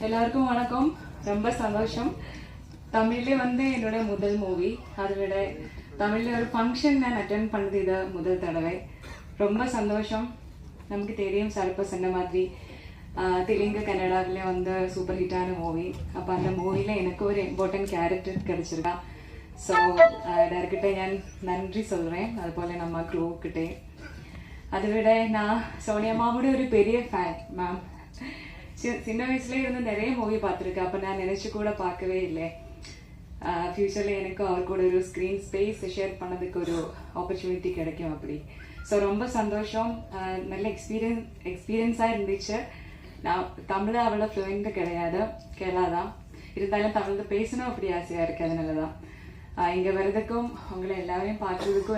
எல்லாருக்கும் வணக்கம். ரொம்ப சந்தோஷம். தமிழ்ல வந்து என்னோட முதல் மூவி. அதை விட தமிழ்ல ஒரு ஃபங்க்ஷன் நான் அட்டென்ட் பண்ணது இது முதல் தடவை. ரொம்ப சந்தோஷம். நமக்கு தெரியும் சரப்ப சொன்ன மாதிரி தெலுங்கு கன்னடாவிலே வந்து சூப்பர் ஹிட்டான மூவி. அப்போ அந்த மூவியில் எனக்கு ஒரு இம்பார்ட்டன்ட் கேரக்டர் கிடைச்சிருக்கா. ஸோ டேரக்டர்கிட்ட ഞാൻ நன்றி சொல்கிறேன். அதுபோல் நம்ம க்ரூக்கிட்டே. அதை விட நான் சோனியம்மாவோட ஒரு பெரிய ஃபேன் மேம். சின்ன வயசுலேயே இருந்து நிறைய மூவி பார்த்துருக்கேன். அப்போ நான் நினச்சி கூட பார்க்கவே இல்லை ஃப்யூச்சரில் எனக்கு அவர் கூட ஒரு ஸ்க்ரீன் ஸ்பேஸ் ஷேர் பண்ணதுக்கு ஒரு ஆப்பர்ச்சுனிட்டி கிடைக்கும் அப்படி. ஸோ ரொம்ப சந்தோஷம். நல்ல எக்ஸ்பீரியன்ஸாக இருந்துச்சு. நான் தமிழ் அவ்வளோ ஃப்ளூயண்ட்டு கிடையாது, கேளாதான். இருந்தாலும் தமிழில் பேசணும் அப்படி ஆசையாக இருக்குது. அதனால தான் இங்கே வர்றதுக்கும் உங்களை எல்லாரையும் பார்க்குறதுக்கும்